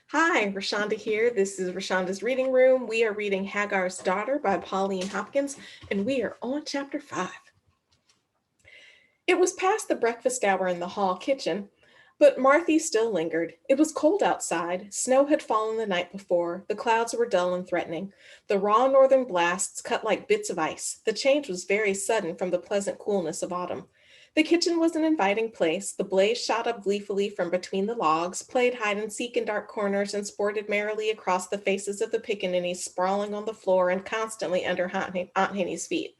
Hi, Rashonda here. This is Rashonda's Reading Room. We are reading Hagar's Daughter by Pauline Hopkins, and we are on chapter 5. It was past the breakfast hour in the hall kitchen, but Marthy still lingered. It was cold outside. Snow had fallen the night before. The clouds were dull and threatening. The raw northern blasts cut like bits of ice. The change was very sudden from the pleasant coolness of autumn. The kitchen was an inviting place. The blaze shot up gleefully from between the logs, played hide and seek in dark corners, and sported merrily across the faces of the pickaninnies sprawling on the floor and constantly under Aunt Henny's feet.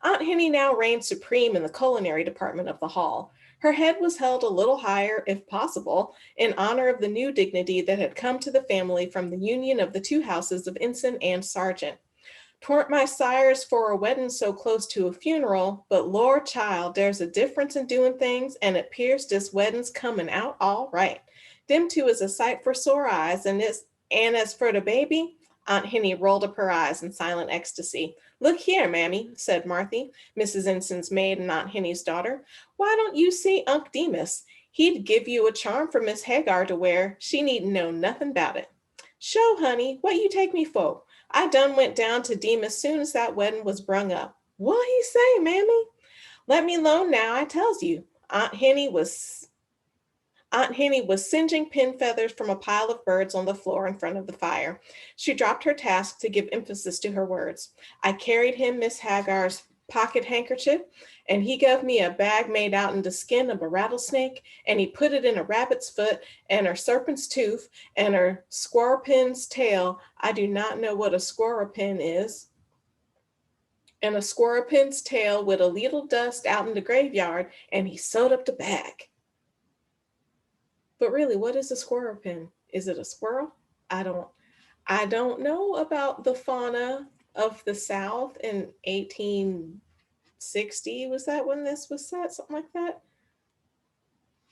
Aunt Henny now reigned supreme in the culinary department of the hall. Her head was held a little higher, if possible, in honor of the new dignity that had come to the family from the union of the two houses of ensign and sergeant. "'Twarn't my sires for a wedding so close to a funeral, but Lord child, there's a difference in doing things, and it 'pears dis wedding's coming out all right. Them two is a sight for sore eyes, and as for the baby," Aunt Henny rolled up her eyes in silent ecstasy. "Look here, Mammy," said Marthy, Mrs. Ensign's maid and Aunt Henny's daughter. "Why don't you see Unc Demus? He'd give you a charm for Miss Hagar to wear. She needn't know nothing about it." "Sho, honey, what you take me for? I done went down to Demus soon as that wedding was brung up." "What he say, Mammy?" "Let me alone now, I tells you." Aunt Henny was singeing pin feathers from a pile of birds on the floor in front of the fire. She dropped her task to give emphasis to her words. "I carried him Miss Hagar's pocket handkerchief, and he gave me a bag made out in the skin of a rattlesnake, and he put it in a rabbit's foot, and a serpent's tooth, and a squirrelpin's tail. I do not know what a squirrelpin is. And a squirrelpin's tail with a little dust out in the graveyard, and he sewed up the bag." But really, what is a squirrel pin? Is it a squirrel? I don't I don't know about the fauna of the South in 1860. Was that when this was set? Something like that?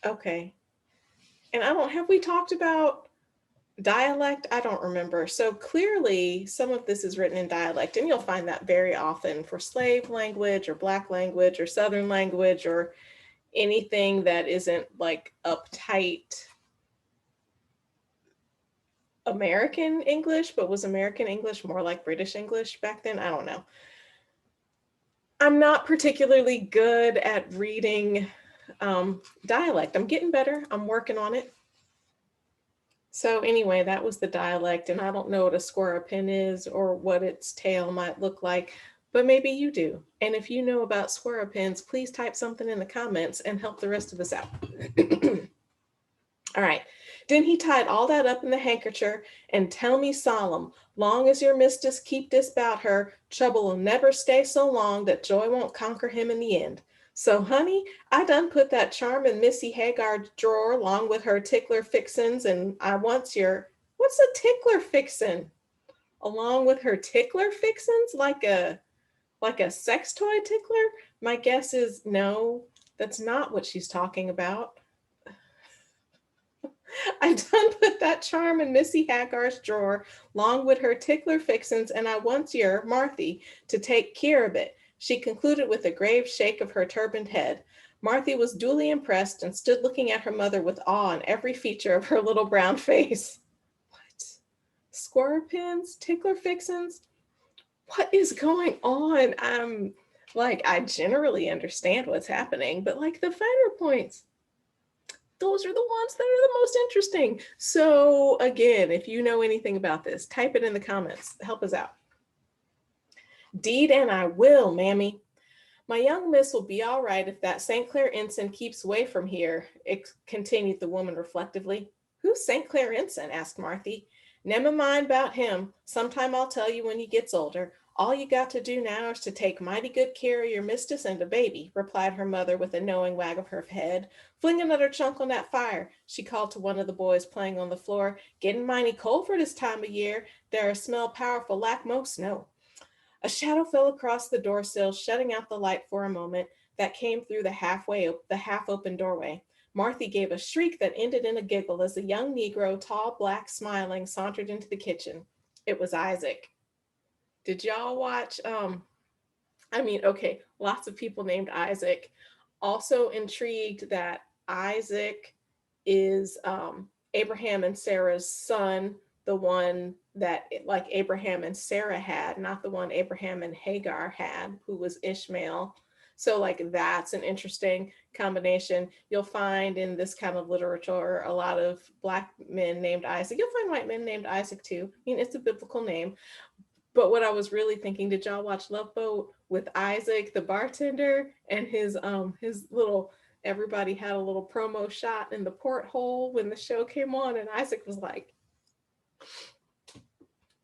Okay. And I don't have we talked about dialect? I don't remember. So clearly some of this is written in dialect, and you'll find that very often for slave language or black language or southern language or anything that isn't like uptight American English, but was American English more like British English back then? I don't know. I'm not particularly good at reading dialect. I'm getting better. I'm working on it. So anyway, that was the dialect, and I don't know what a squirrel pin is or what its tail might look like, but maybe you do. And if you know about squirrel pins, please type something in the comments and help the rest of us out. All right. Then he tied all that up in the handkercher and tell me solemn, long as your mistress keep this about her, trouble will never stay so long that joy won't conquer him in the end. So, honey, I done put that charm in Missy Hagar's drawer along with her tickler fixins, and I wants your what's a tickler fixin? Along with her tickler fixins, like a sex toy tickler? My guess is no, that's not what she's talking about. I done put that charm in Missy Hagar's drawer, long with her tickler fixins, and I wants your Marthy to take care of it," she concluded with a grave shake of her turbaned head. Marthy was duly impressed and stood looking at her mother with awe in every feature of her little brown face. What? Squirrel pins? Tickler fixins? What is going on? I generally understand what's happening, but like the finer points, those are the ones that are the most interesting. So again, if you know anything about this, type it in the comments. Help us out. "Deed and I will, Mammy. My young miss will be all right if that St. Clair ensign keeps away from here," continued the woman reflectively. "Who's St. Clair ensign?" asked Marthy. "Never mind about him. Sometime I'll tell you when he gets older. All you got to do now is to take mighty good care of your mistress and the baby," replied her mother with a knowing wag of her head. "Fling another chunk on that fire," she called to one of the boys playing on the floor. "Getting mighty cold for this time of year. There smell powerful like most snow." A shadow fell across the door sill, shutting out the light for a moment that came through the half-open doorway. Marthy gave a shriek that ended in a giggle as a young Negro, tall, black, smiling, sauntered into the kitchen. It was Isaac. Did y'all watch? Okay, lots of people named Isaac. Also intrigued that Isaac is Abraham and Sarah's son, the one that like Abraham and Sarah had, not the one Abraham and Hagar had, who was Ishmael. So like that's an interesting combination. You'll find in this kind of literature a lot of black men named Isaac. You'll find white men named Isaac too. I mean, it's a biblical name. But what I was really thinking, did y'all watch Love Boat with Isaac, the bartender, and his little, everybody had a little promo shot in the porthole when the show came on, and Isaac was like,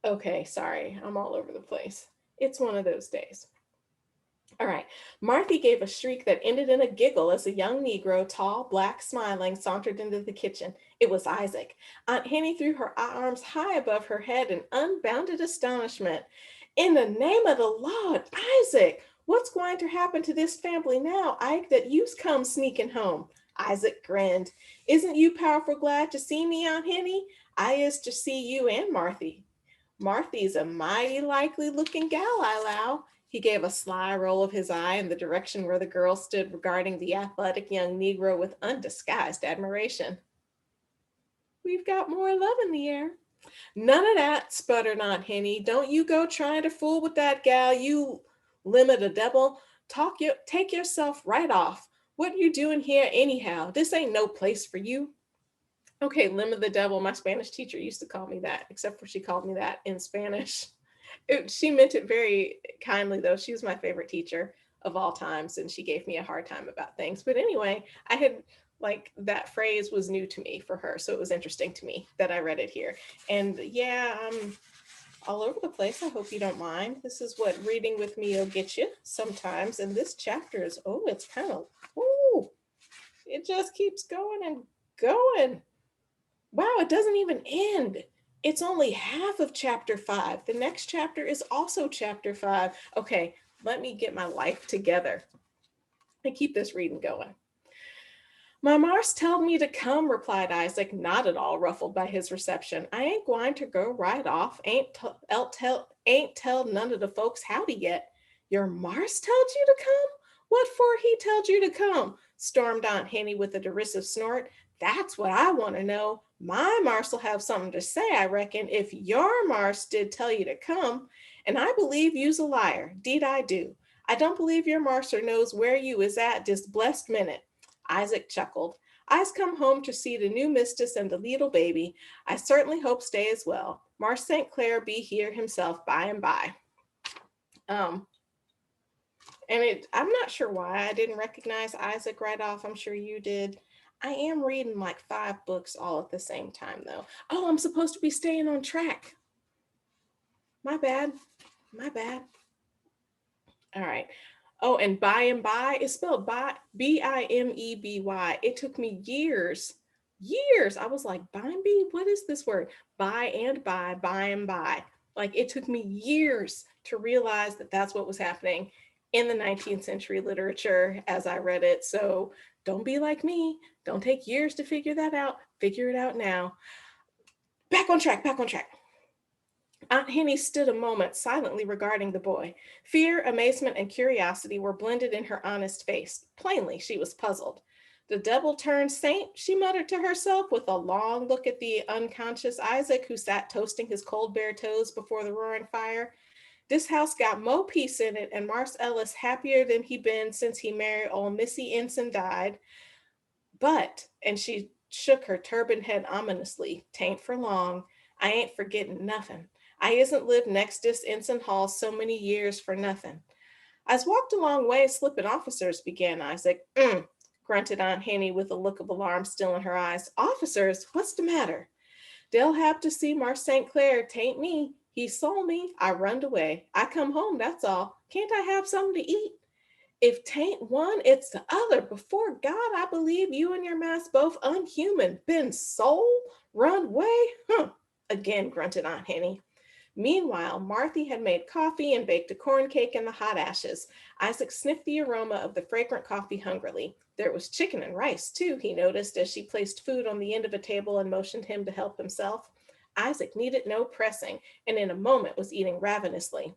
okay, sorry, I'm all over the place. It's one of those days. All right. Marthy gave a shriek that ended in a giggle as a young Negro, tall, black, smiling, sauntered into the kitchen. It was Isaac. Aunt Henny threw her arms high above her head in unbounded astonishment. In the name of the Lord, Isaac, what's going to happen to this family now, Ike, that you've come sneaking home? Isaac grinned. Isn't you powerful glad to see me, Aunt Henny? I is to see you and Marthy. Marthy's a mighty likely looking gal, I allow. He gave a sly roll of his eye in the direction where the girl stood, regarding the athletic young Negro with undisguised admiration. We've got more love in the air. None of that, sputtered Aunt Henny. Don't you go trying to fool with that gal, you limit a devil. Take yourself right off. What you doing here anyhow? This ain't no place for you. Okay, limit the devil. My Spanish teacher used to call me that, except for she called me that in Spanish. She meant it very kindly, though. She was my favorite teacher of all times, and she gave me a hard time about things. But anyway, I had like that phrase was new to me for her, so it was interesting to me that I read it here. And yeah, I'm all over the place. I hope you don't mind. This is what reading with me will get you sometimes. And this chapter is, oh, it's kind of, oh, it just keeps going and going. Wow, it doesn't even end. It's only half of chapter 5. The next chapter is also chapter 5. Okay, let me get my life together and keep this reading going. My Mars told me to come, replied Isaac, not at all ruffled by his reception. I ain't going to go right off. Ain't tell none of the folks howdy yet. Your Mars told you to come? What for he told you to come? Stormed Aunt Henny with a derisive snort. That's what I want to know. My Mars'll have something to say, I reckon, if your Mars did tell you to come. And I believe you's a liar. Deed I do. I don't believe your Marser knows where you is at this blessed minute. Isaac chuckled. I's come home to see the new mistress and the little baby. I certainly hope stay as well. Marse St. Clair be here himself by and by. I'm not sure why I didn't recognize Isaac right off. I'm sure you did. I am reading like 5 books all at the same time, though. Oh, I'm supposed to be staying on track. My bad. My bad. All right. Oh, and by and by is spelled by Bimeby. It took me years. I was like, Bimeby? What is this word? By and by. Like it took me years to realize that that's what was happening in the 19th century literature as I read it. So don't be like me. Don't take years to figure that out. Figure it out now. Back on track. Aunt Henny stood a moment silently regarding the boy. Fear, amazement, and curiosity were blended in her honest face. Plainly, she was puzzled. The devil turned saint, she muttered to herself with a long look at the unconscious Isaac, who sat toasting his cold bare toes before the roaring fire. This house got mo peace in it, and Marse Ellis happier than he been since he married old Missy Ensign died. But, and she shook her turban head ominously, tain't for long. I ain't forgetting nothing. I isn't lived next this Ensign Hall so many years for nothing. I's walked a long way slipping officers, began Isaac. Grunted Aunt Henny with a look of alarm still in her eyes. Officers? What's the matter? They'll have to see Marse St. Clair. Tain't me. He sold me. I runned away. I come home, that's all. Can't I have something to eat? If tain't one, it's the other. Before God, I believe you and your mass both unhuman. Been sold? Run away? Again grunted Aunt Henny. Meanwhile, Marthy had made coffee and baked a corn cake in the hot ashes. Isaac sniffed the aroma of the fragrant coffee hungrily. There was chicken and rice, too, he noticed as she placed food on the end of a table and motioned him to help himself. Isaac needed no pressing, and in a moment was eating ravenously.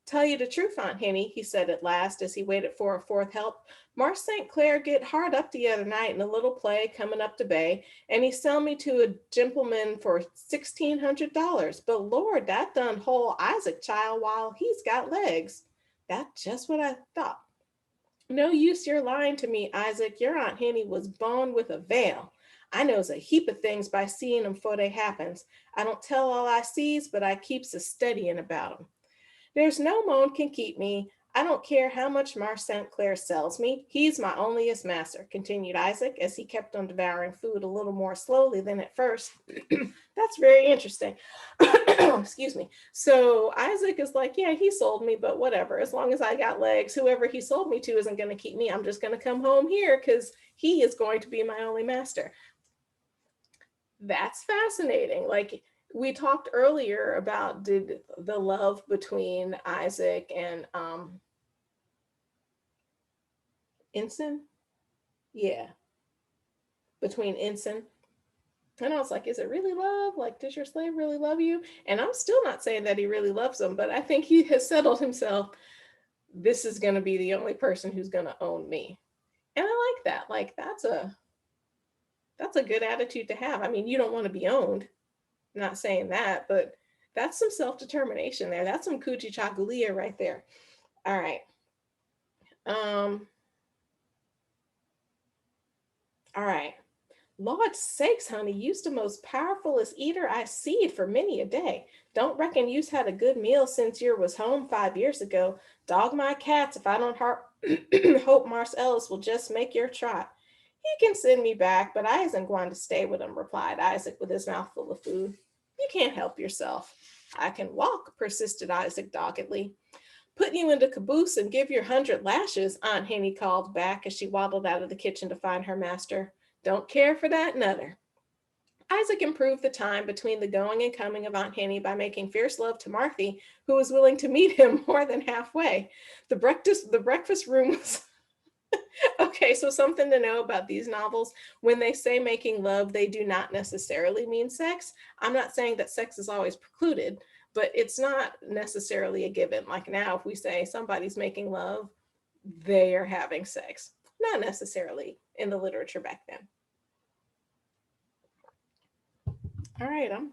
Tell you the truth, Aunt Henny, he said at last as he waited for a fourth help. Marse St. Clair get hard up the other night in a little play coming up to bay, and he sell me to a gentleman for $1,600. But Lord, that done whole Isaac child while he's got legs. That's just what I thought. No use your lying to me, Isaac. Your Aunt Henny was born with a veil. I knows a heap of things by seeing 'em 'fore they happens. I don't tell all I sees, but I keeps a studying about 'em. There's no moan can keep me. I don't care how much Mar St. Clair sells me. He's my onlyest master, continued Isaac, as he kept on devouring food a little more slowly than at first. That's very interesting. Excuse me. So Isaac is like, yeah, he sold me, but whatever. As long as I got legs, whoever he sold me to isn't going to keep me. I'm just going to come home here because he is going to be my only master. That's fascinating. Like, we talked earlier about did the love between Isaac and Ensign, yeah, between Ensign. And I was like, is it really love? Like, does your slave really love you? And I'm still not saying that he really loves him, but I think he has settled himself. This is going to be the only person who's going to own me. And I like that. Like, that's a good attitude to have. I mean, you don't want to be owned. I'm not saying that, but that's some self-determination there. That's some coochie chagalia right there. All right. Um, all right. Lord sakes, honey, you's the most powerfulest eater I seed for many a day. Don't reckon you's had a good meal since you was home 5 years ago. Dog my cats if I don't hope Mars Ellis will just make your trot. He can send me back, but I isn't going to stay with him, replied Isaac with his mouth full of food. You can't help yourself. I can walk, persisted Isaac doggedly. Put you in the caboose and give your 100 lashes, Aunt Henny called back as she waddled out of the kitchen to find her master. Don't care for that, nuther. Isaac improved the time between the going and coming of Aunt Henny by making fierce love to Marthy, who was willing to meet him more than halfway. The breakfast room was okay, so something to know about these novels. When they say making love, they do not necessarily mean sex. I'm not saying that sex is always precluded, but it's not necessarily a given. Like now, if we say somebody's making love, they are having sex. Not necessarily in the literature back then. All right, I'm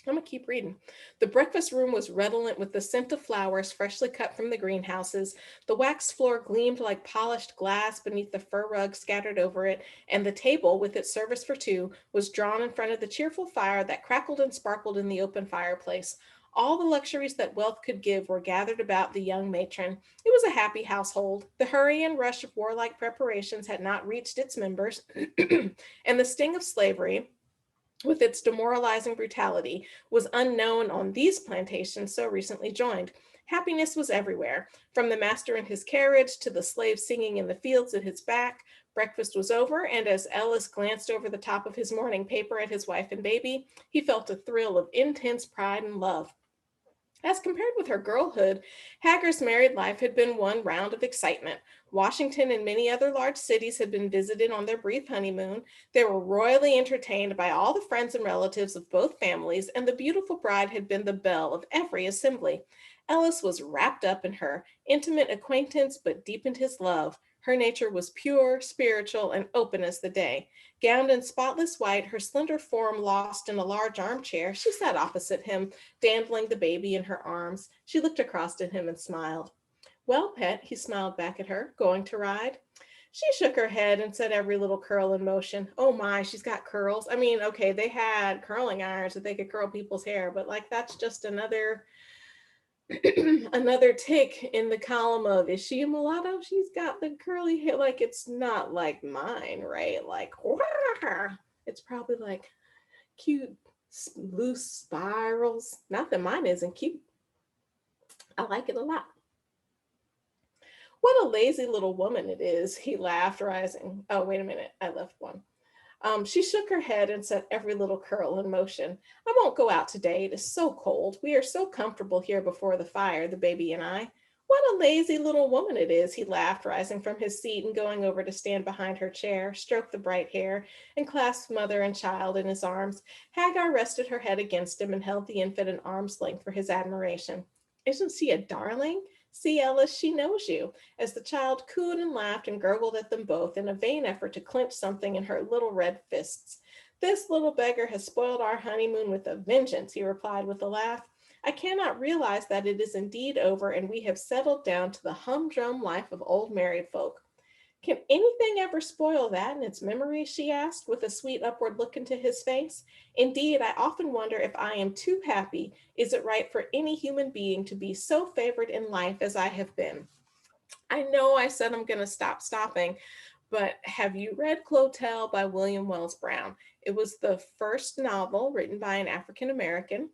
gonna keep reading. The breakfast room was redolent with the scent of flowers freshly cut from the greenhouses. The waxed floor gleamed like polished glass beneath the fur rug scattered over it, and the table, with its service for two, was drawn in front of the cheerful fire that crackled and sparkled in the open fireplace. All the luxuries that wealth could give were gathered about the young matron. It was a happy household. The hurry and rush of warlike preparations had not reached its members, and the sting of slavery, with its demoralizing brutality, was unknown on these plantations so recently joined. Happiness was everywhere, from the master in his carriage to the slave singing in the fields at his back. Breakfast was over, and as Ellis glanced over the top of his morning paper at his wife and baby, he felt a thrill of intense pride and love. As compared with her girlhood, Hagar's married life had been one round of excitement. Washington and many other large cities had been visited on their brief honeymoon. They were royally entertained by all the friends and relatives of both families, and the beautiful bride had been the belle of every assembly. Ellis was wrapped up in her. Intimate acquaintance but deepened his love. Her nature was pure, spiritual, and open as the day. Gowned in spotless white, her slender form lost in a large armchair, she sat opposite him, dandling the baby in her arms. She looked across at him and smiled. Well, pet, he smiled back at her, going to ride? She shook her head and set every little curl in motion. Oh my, she's got curls. I mean, okay, they had curling irons that they could curl people's hair, but like that's just another another tick in the column of is she a mulatto? She's got the curly hair. Like it's not like mine, right? Like it's probably like cute loose spirals. Not that mine isn't cute. I like it a lot. What a lazy little woman it is, he laughed, rising. Oh, wait a minute, I left one. She shook her head and set every little curl in motion. I won't go out today. It is so cold. We are so comfortable here before the fire, the baby and I. What a lazy little woman it is, he laughed, rising from his seat and going over to stand behind her chair, stroked the bright hair, and clasped mother and child in his arms. Hagar rested her head against him and held the infant at arm's length for his admiration. Isn't she a darling? See, Ellis, she knows you. As the child cooed and laughed and gurgled at them both in a vain effort to clench something in her little red fists. This little beggar has spoiled our honeymoon with a vengeance, he replied with a laugh. I cannot realize that it is indeed over and we have settled down to the humdrum life of old married folk. Can anything ever spoil that in its memory? She asked, with a sweet upward look into his face. Indeed, I often wonder if I am too happy. Is it right for any human being to be so favored in life as I have been? I know I said I'm going to stop stopping, but have you read Clotel by William Wells Brown? It was the first novel written by an African American,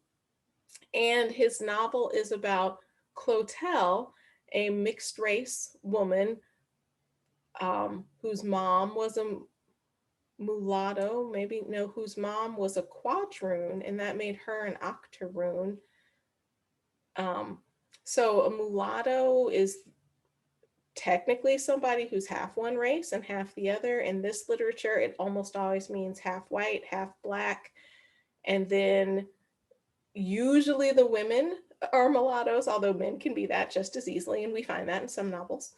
and his novel is about Clotel, a mixed race woman whose mom was a mulatto, maybe no, whose mom was a quadroon, and that made her an octoroon. Um, so a mulatto is technically somebody who's half one race and half the other. In this literature, it almost always means half white, half black, and then usually the women are mulattoes, although men can be that just as easily, and we find that in some novels.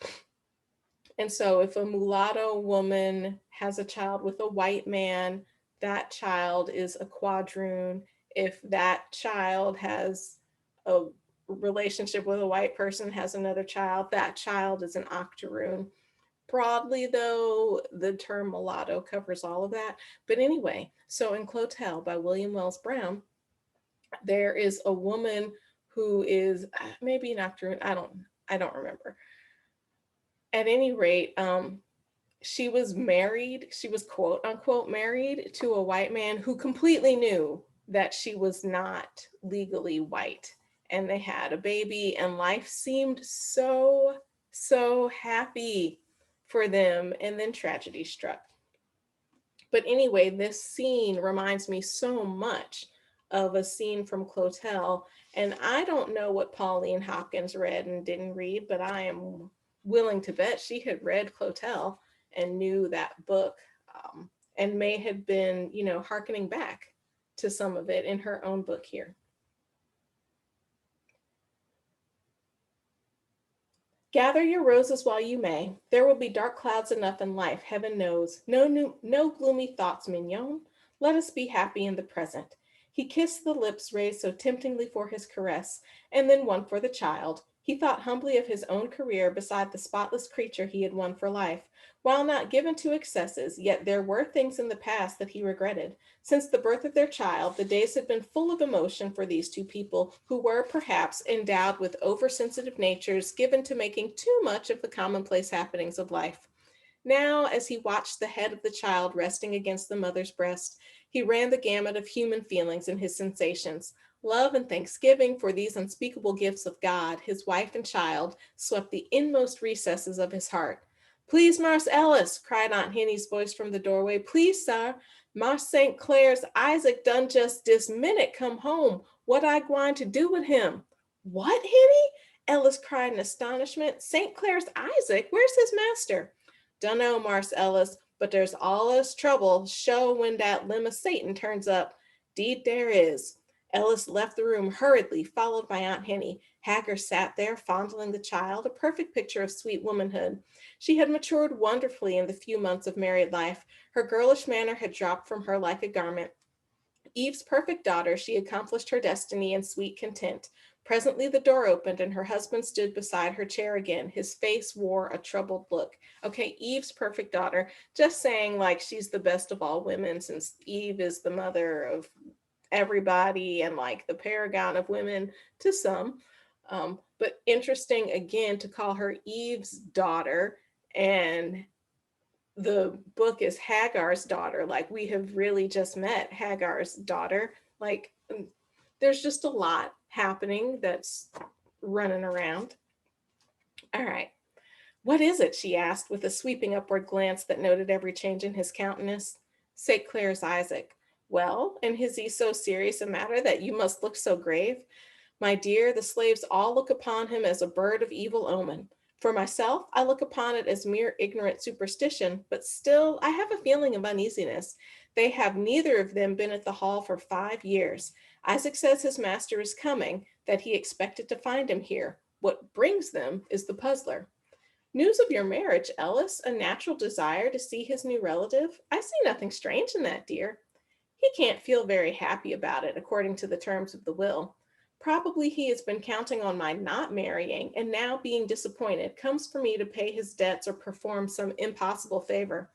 And so, if a mulatto woman has a child with a white man, that child is a quadroon. If that child has a relationship with a white person, has another child, that child is an octoroon. Broadly, though, the term mulatto covers all of that. But anyway, so in Clotel by William Wells Brown, there is a woman who is maybe an octoroon. I don't remember. At any rate, she was married, she was quote unquote married to a white man who completely knew that she was not legally white. And they had a baby, and life seemed so, so happy for them. And then tragedy struck. But anyway, this scene reminds me so much of a scene from Clotel. And I don't know what Pauline Hopkins read and didn't read, but I am willing to bet she had read Clotel and knew that book, and may have been, hearkening back to some of it in her own book here. Gather your roses while you may. There will be dark clouds enough in life, heaven knows. No gloomy thoughts, mignon. Let us be happy in the present. He kissed the lips raised so temptingly for his caress, and then one for the child. He thought humbly of his own career beside the spotless creature he had won for life. While not given to excesses, yet there were things in the past that he regretted. Since the birth of their child, the days had been full of emotion for these two people who were, perhaps, endowed with oversensitive natures given to making too much of the commonplace happenings of life. Now, as he watched the head of the child resting against the mother's breast, he ran the gamut of human feelings in his sensations. Love and thanksgiving for these unspeakable gifts of God, his wife and child, swept the inmost recesses of his heart. Please, Marse Ellis, cried Aunt Henny's voice from the doorway. Please, sir, Marse St. Clair's Isaac done just this minute come home. What I gwine to do with him? What, Henny? Ellis cried in astonishment. St. Clair's Isaac? Where's his master? Dunno, Marse Ellis, but there's allus trouble, show when that limb of Satan turns up. Deed there is. Ellis left the room hurriedly, followed by Aunt Henny. Hagar sat there, fondling the child, a perfect picture of sweet womanhood. She had matured wonderfully in the few months of married life. Her girlish manner had dropped from her like a garment. Eve's perfect daughter, she accomplished her destiny in sweet content. Presently the door opened and her husband stood beside her chair again. His face wore a troubled look. Okay, Eve's perfect daughter, just saying like she's the best of all women since Eve is the mother of everybody and like the paragon of women to some. But interesting again to call her Eve's daughter, and the book is Hagar's daughter. Like we have really just met Hagar's daughter. Like there's just a lot happening that's running around. All right. What is it? She asked with a sweeping upward glance that noted every change in his countenance. St. Clair's Isaac. Well, and is he so serious a matter that you must look so grave? My dear, the slaves all look upon him as a bird of evil omen. For myself, I look upon it as mere ignorant superstition, but still I have a feeling of uneasiness. They have neither of them been at the hall for 5 years. Isaac says his master is coming, that he expected to find him here. What brings them is the puzzler. News of your marriage, Ellis, a natural desire to see his new relative. I see nothing strange in that, dear. He can't feel very happy about it, according to the terms of the will. Probably he has been counting on my not marrying, and now being disappointed comes for me to pay his debts or perform some impossible favor.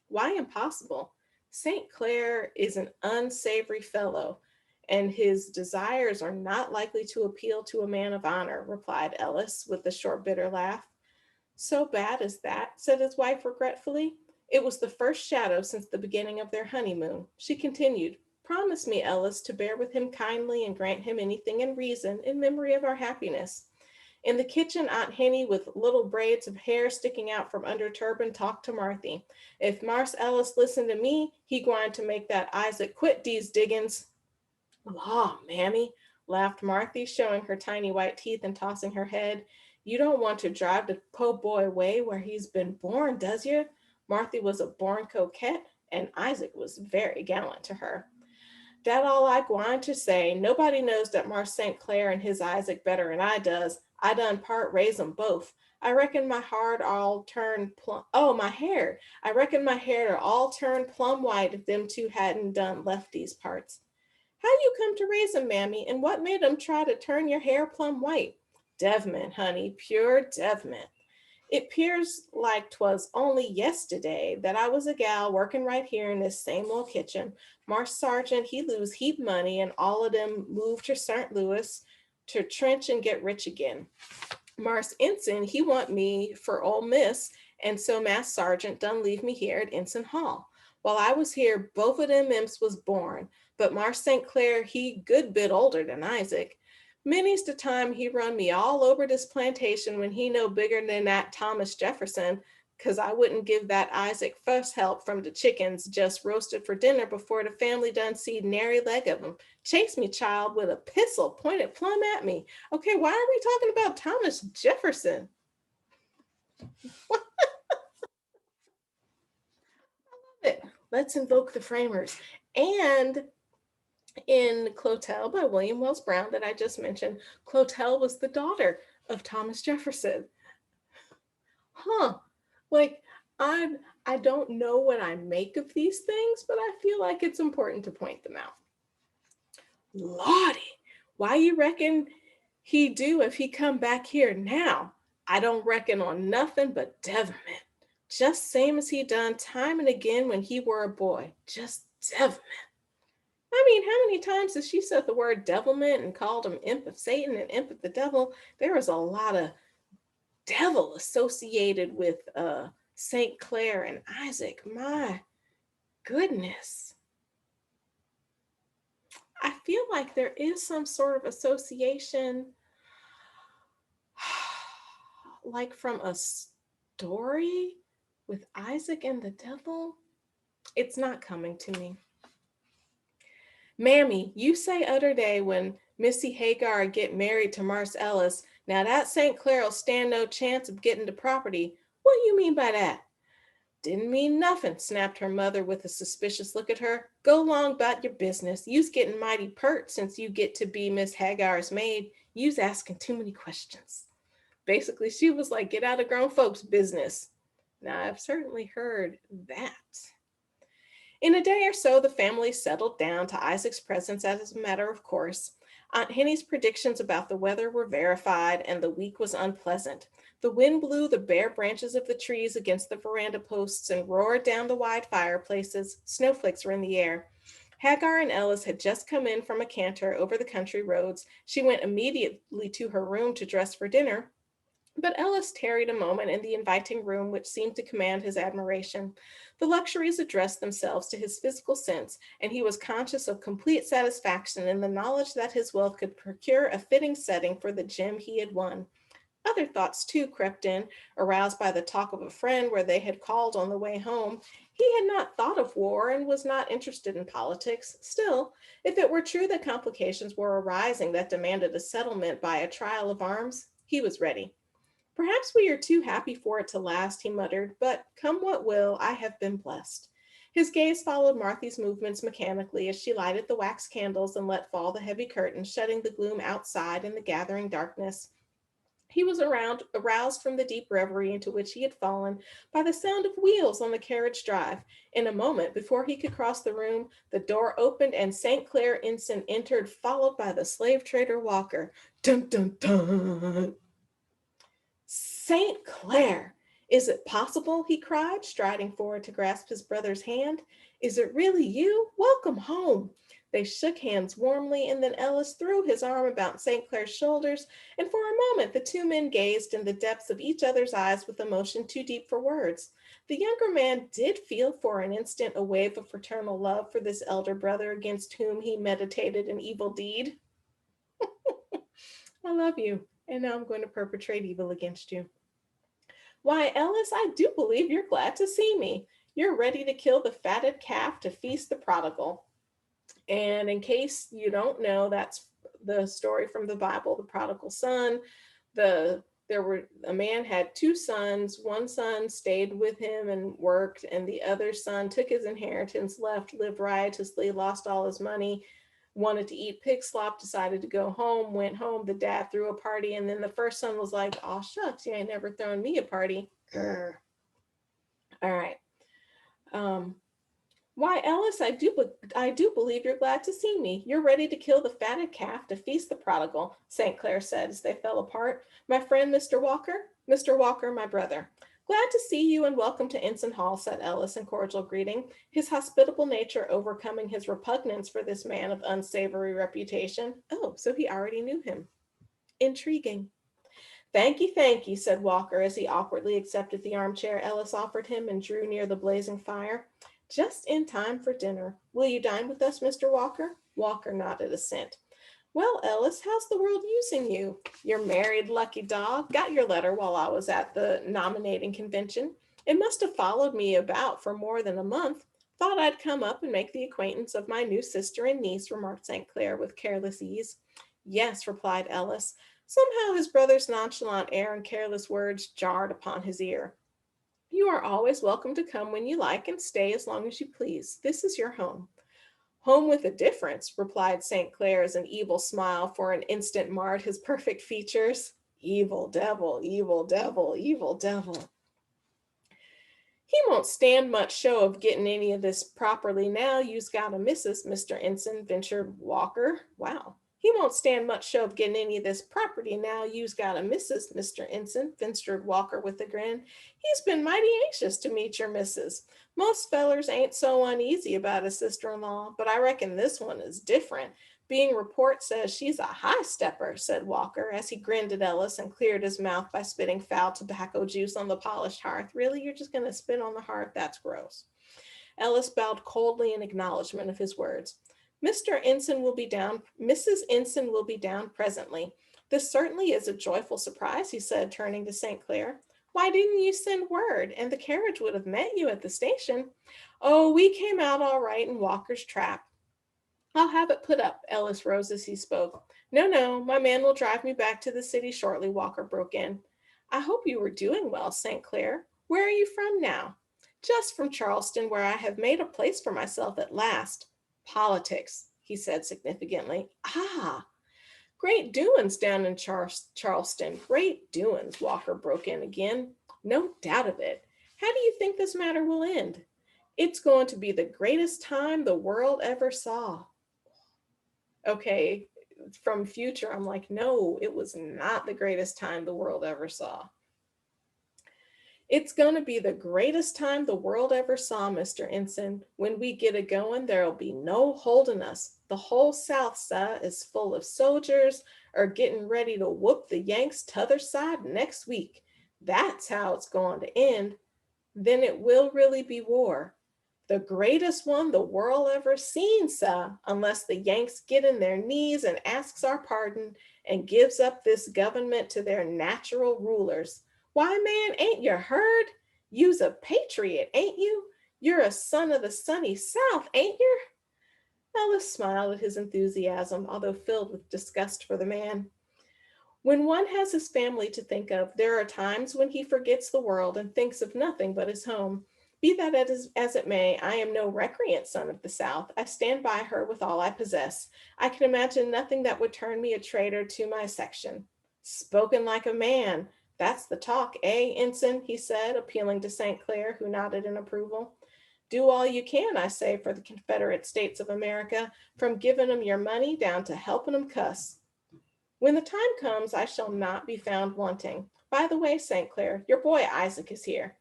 Why impossible? St. Clair is an unsavory fellow, and his desires are not likely to appeal to a man of honor, replied Ellis with a short, bitter laugh. So bad as that, said his wife regretfully. It was the first shadow since the beginning of their honeymoon. She continued, promise me, Ellis, to bear with him kindly and grant him anything in reason in memory of our happiness. In the kitchen, Aunt Henny, with little braids of hair sticking out from under turban, talked to Marthy. If Marse Ellis listened to me, he gwine to make that Isaac quit dese diggins. Law, mammy, laughed Marthy, showing her tiny white teeth and tossing her head. You don't want to drive the po' boy away where he's been born, does you? Marthy was a born coquette, and Isaac was very gallant to her. Dat all I gwine to say. Nobody knows dat Marse St. Clair and his Isaac better'n I does. I done part raise 'em both. I reckon my hard all turn plum. Oh, my hair. I reckon my hair all turn plum white if them two hadn't done left these parts. How you come to raise 'em, mammy, and what made 'em try to turn your hair plum white? Dev'ment, honey, pure dev'ment. It 'pears like 'twas only yesterday that I was a gal working right here in this same old kitchen. Marse Sargent, he lose heap money, and all of them moved to St. Louis to trench and get rich again. Marse Ensign, he want me for Ole Miss, and so Mass Sergeant done leave me here at Ensign Hall. While I was here, both of them imps was born, but Marse St. Clair, he good bit older than Isaac. Many's the time he run me all over this plantation when he no bigger than that Thomas Jefferson, 'cause I wouldn't give that Isaac first help from the chickens just roasted for dinner before the family done seed nary leg of 'em. Chase me, child, with a pistol pointed plumb at me. Okay, why are we talking about Thomas Jefferson? Let's invoke the framers. And in Clotel by William Wells Brown that I just mentioned, Clotel was the daughter of Thomas Jefferson. Huh. Like I I don't know what I make of these things, but I feel like it's important to point them out. Lordy, why you reckon he do if he come back here now? I don't reckon on nothing but devilment. Just same as he done time and again when he were a boy. Just devilment. I mean, how many times has she said the word devilment and called him imp of Satan and imp of the devil? There is a lot of devil associated with St. Clair and Isaac. My goodness. I feel like there is some sort of association, like from a story with Isaac and the devil. It's not coming to me. Mammy, you say other day when Missy Hagar get married to Marse Ellis, now that St. Clair'll stand no chance of getting the property. What do you mean by that? Didn't mean nothing, snapped her mother with a suspicious look at her. Go along about your business. You's getting mighty pert since you get to be Miss Hagar's maid. You's asking too many questions. Basically, she was like, get out of grown folks' business. Now, I've certainly heard that. In a day or so, the family settled down to Isaac's presence as a matter of course. Aunt Henny's predictions about the weather were verified, and the week was unpleasant. The wind blew the bare branches of the trees against the veranda posts and roared down the wide fireplaces. Snowflakes were in the air. Hagar and Ellis had just come in from a canter over the country roads. She went immediately to her room to dress for dinner, but Ellis tarried a moment in the inviting room, which seemed to command his admiration. The luxuries addressed themselves to his physical sense, and he was conscious of complete satisfaction in the knowledge that his wealth could procure a fitting setting for the gem he had won. Other thoughts, too, crept in, aroused by the talk of a friend where they had called on the way home. He had not thought of war and was not interested in politics. Still, if it were true that complications were arising that demanded a settlement by a trial of arms, he was ready. Perhaps we are too happy for it to last, he muttered, but come what will, I have been blessed. His gaze followed Marthy's movements mechanically as she lighted the wax candles and let fall the heavy curtains, shutting the gloom outside in the gathering darkness. He was aroused from the deep reverie into which he had fallen by the sound of wheels on the carriage drive. In a moment, before he could cross the room, the door opened and St. Clair Ensign entered, followed by the slave trader Walker. Dun dun dun! St. Clair! Is it possible? He cried, striding forward to grasp his brother's hand. Is it really you? Welcome home. They shook hands warmly, and then Ellis threw his arm about St. Clair's shoulders, and for a moment the two men gazed in the depths of each other's eyes with emotion too deep for words. The younger man did feel for an instant a wave of fraternal love for this elder brother against whom he meditated an evil deed. I love you, and now I'm going to perpetrate evil against you. Why, Ellis, I do believe you're glad to see me. You're ready to kill the fatted calf to feast the prodigal. And in case you don't know, that's the story from the Bible, the prodigal son. A man had two sons. One son stayed with him and worked, and the other son took his inheritance, left, lived riotously, lost all his money, wanted to eat pig slop, decided to go home, went home. The dad threw a party, and then the first son was like, "Oh shucks, you ain't never thrown me a party." Grr. All right. Um, why, Ellis, I do believe you're glad to see me. You're ready to kill the fatted calf to feast the prodigal, St. Clair said as they fell apart. My friend, Mr. Walker? Mr. Walker, my brother. Glad to see you and welcome to Ensign Hall, said Ellis in cordial greeting, his hospitable nature overcoming his repugnance for this man of unsavory reputation. Oh, so he already knew him. Intriguing. Thank you, said Walker as he awkwardly accepted the armchair Ellis offered him and drew near the blazing fire. Just in time for dinner. Will you dine with us, Mr. Walker? Walker nodded assent. Well, Ellis, how's the world using you? You're married, lucky dog. Got your letter while I was at the nominating convention. It must have followed me about for more than a month. Thought I'd come up and make the acquaintance of my new sister and niece, remarked St. Clair with careless ease. Yes, replied Ellis. Somehow his brother's nonchalant air and careless words jarred upon his ear. You are always welcome to come when you like and stay as long as you please. This is your home. Home with a difference, replied St. Clair as an evil smile for an instant marred his perfect features. Evil devil, evil devil, evil devil. He won't stand much show of getting any of this properly now. You's got a missus, Mr. Ensign, ventured Walker. Wow. He won't stand much show of getting any of this property now. You's got a missus, Mr. Ensign, ventured Walker with a grin. He's been mighty anxious to meet your missus. Most fellers ain't so uneasy about a sister-in-law, but I reckon this one is different. Being report says she's a high stepper, said Walker as he grinned at Ellis and cleared his mouth by spitting foul tobacco juice on the polished hearth. Really? You're just going to spit on the hearth? That's gross. Ellis bowed coldly in acknowledgement of his words. Mr. Ensign will be down, Mrs. Ensign will be down presently. This certainly is a joyful surprise, he said, turning to St. Clair. Why didn't you send word? And the carriage would have met you at the station. Oh, we came out all right in Walker's trap. I'll have it put up, Ellis rose as he spoke. No, my man will drive me back to the city shortly, Walker broke in. I hope you are doing well, St. Clair. Where are you from now? Just from Charleston, where I have made a place for myself at last. Politics, he said significantly. Ah, great doings down in Charleston. Great doings, Walker broke in again. No doubt of it. How do you think this matter will end? It's going to be the greatest time the world ever saw. Okay, from Future, I'm like, no, it was not the greatest time the world ever saw. It's going to be the greatest time the world ever saw, Mr. Ensign. When we get it going, there'll be no holding us. The whole South side is full of soldiers are getting ready to whoop the Yanks t'other side next week. That's how it's going to end. Then it will really be war. The greatest one the world ever seen, sir, unless the Yanks get in their knees and asks our pardon and gives up this government to their natural rulers. Why, man, ain't you heard? You's a patriot, ain't you? You're a son of the sunny South, ain't you? Ellis smiled at his enthusiasm, although filled with disgust for the man. When one has his family to think of, there are times when he forgets the world and thinks of nothing but his home. Be that as it may, I am no recreant son of the South. I stand by her with all I possess. I can imagine nothing that would turn me a traitor to my section. Spoken like a man. That's the talk, eh, Ensign? He said, appealing to St. Clair, who nodded in approval. Do all you can, I say, for the Confederate States of America, from giving 'em your money down to helping 'em cuss. When the time comes, I shall not be found wanting. By the way, St. Clair, your boy Isaac is here.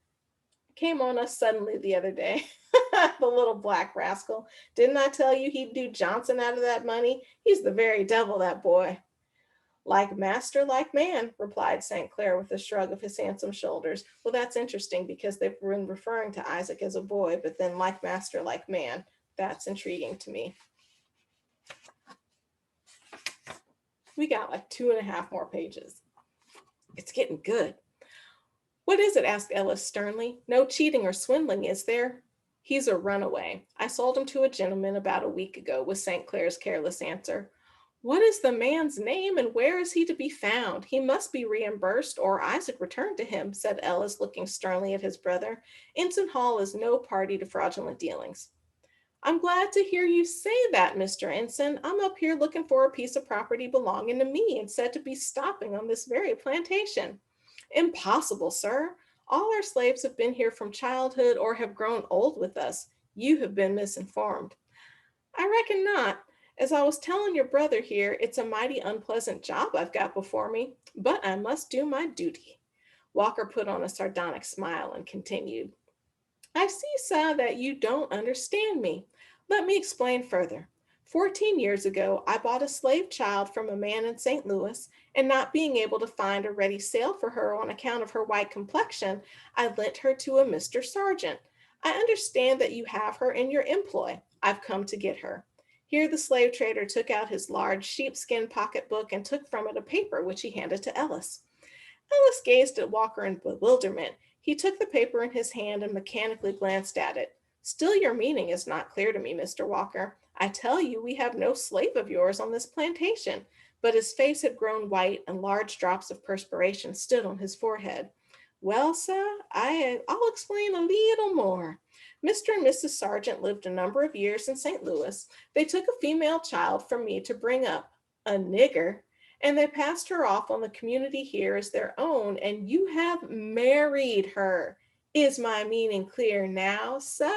Came on us suddenly the other day. The little black rascal. Didn't I tell you he'd do Johnson out of that money? He's the very devil, that boy. Like master, like man, replied St. Clair with a shrug of his handsome shoulders. Well, that's interesting because they've been referring to Isaac as a boy, but then like master, like man. That's intriguing to me. We got like 2.5 more pages. It's getting good. What is it? Asked Ellis sternly. No cheating or swindling, is there? He's a runaway. I sold him to a gentleman about a week ago, was St. Clair's careless answer. What is the man's name and where is he to be found? He must be reimbursed or Isaac returned to him, said Ellis, looking sternly at his brother. Ensign Hall is no party to fraudulent dealings. I'm glad to hear you say that, Mr. Ensign. I'm up here looking for a piece of property belonging to me and said to be stopping on this very plantation. Impossible, sir. All our slaves have been here from childhood or have grown old with us. You have been misinformed. I reckon not. As I was telling your brother here, it's a mighty unpleasant job I've got before me, but I must do my duty. Walker put on a sardonic smile and continued. I see, sir, that you don't understand me. Let me explain further. 14 years ago, I bought a slave child from a man in St. Louis, and not being able to find a ready sale for her on account of her white complexion, I lent her to a Mr. Sargent. I understand that you have her in your employ. I've come to get her. Here the slave trader took out his large sheepskin pocketbook and took from it a paper which he handed to Ellis. Ellis gazed at Walker in bewilderment. He took the paper in his hand and mechanically glanced at it. Still, your meaning is not clear to me, Mr. Walker. I tell you, we have no slave of yours on this plantation. But his face had grown white and large drops of perspiration stood on his forehead. Well, sir, I'll explain a little more. Mr. and Mrs. Sargent lived a number of years in St. Louis. They took a female child from me to bring up, a nigger, and they passed her off on the community here as their own, and you have married her. Is my meaning clear now, sir?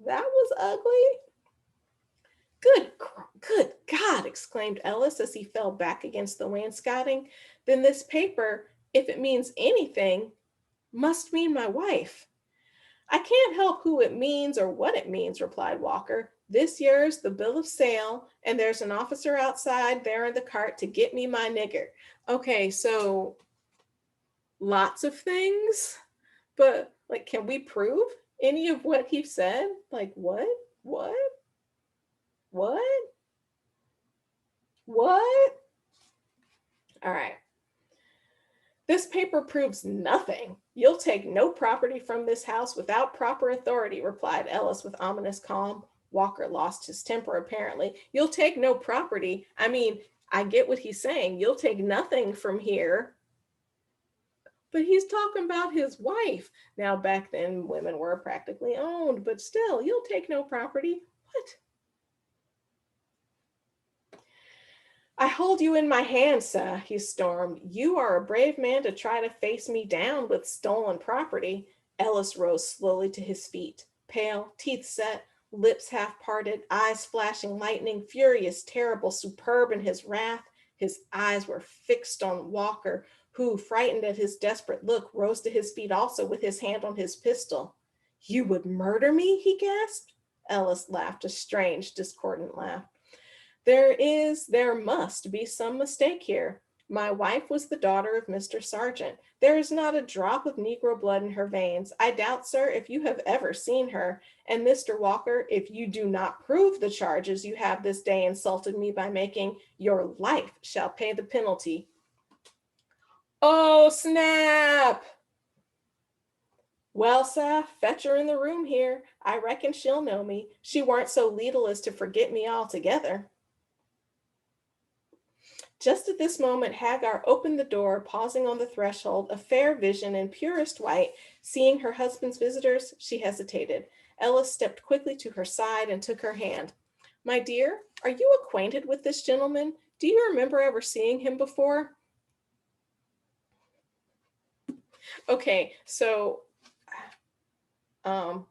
That was ugly. Good God, exclaimed Ellis as he fell back against the wainscoting. Then this paper, if it means anything, must mean my wife. I can't help who it means or what it means, replied Walker. This year's the bill of sale, and there's an officer outside there in the cart to get me my nigger. Okay, so lots of things, but like, can we prove any of what he said? Like, what? What? What? What? All right. This paper proves nothing. You'll take no property from this house without proper authority, replied Ellis with ominous calm. Walker lost his temper apparently. You'll take no property. I mean, I get what he's saying. You'll take nothing from here. But he's talking about his wife. Now, back then, women were practically owned, but still, you'll take no property. What? I hold you in my hand, sir, he stormed. You are a brave man to try to face me down with stolen property. Ellis rose slowly to his feet, pale, teeth set, lips half parted, eyes flashing lightning, furious, terrible, superb in his wrath. His eyes were fixed on Walker, who, frightened at his desperate look, rose to his feet also with his hand on his pistol. You would murder me? He gasped. Ellis laughed a strange, discordant laugh. There must be some mistake here. My wife was the daughter of Mr. Sargent. There is not a drop of Negro blood in her veins. I doubt, sir, if you have ever seen her. And Mr. Walker, if you do not prove the charges you have this day insulted me by making, your life shall pay the penalty. Oh, snap! Well, sir, fetch her in the room here. I reckon she'll know me. She weren't so leetle as to forget me altogether. Just at this moment, Hagar opened the door, pausing on the threshold, a fair vision in purest white. Seeing her husband's visitors, she hesitated. Ellis stepped quickly to her side and took her hand. My dear, are you acquainted with this gentleman? Do you remember ever seeing him before? Okay, so um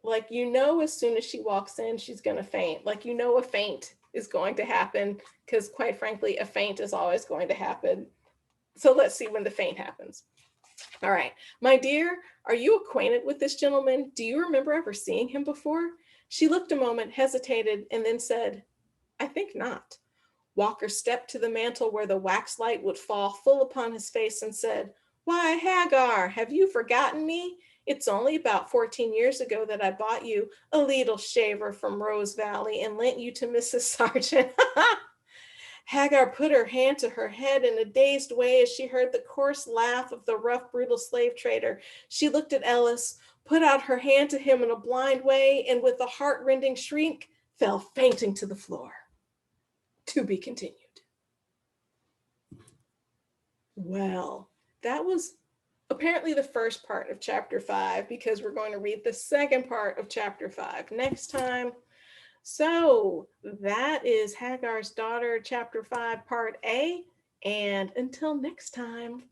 like as soon as she walks in, she's going to faint. Like a faint is going to happen because quite frankly, a faint is always going to happen. So let's see when the faint happens. All right. My dear, are you acquainted with this gentleman? Do you remember ever seeing him before? She looked a moment, hesitated, and then said, I think not. Walker stepped to the mantel where the wax light would fall full upon his face and said, Why, Hagar, have you forgotten me? It's only about 14 years ago that I bought you a ladle shaver from Rose Valley and lent you to Mrs. Sargent. Hagar put her hand to her head in a dazed way as she heard the coarse laugh of the rough, brutal slave trader. She looked at Ellis, put out her hand to him in a blind way, and with a heart-rending shriek, fell fainting to the floor. To be continued. Well, that was apparently the first part of chapter 5, because we're going to read the second part of chapter 5 next time. So that is Hagar's Daughter, chapter 5, part A. And until next time.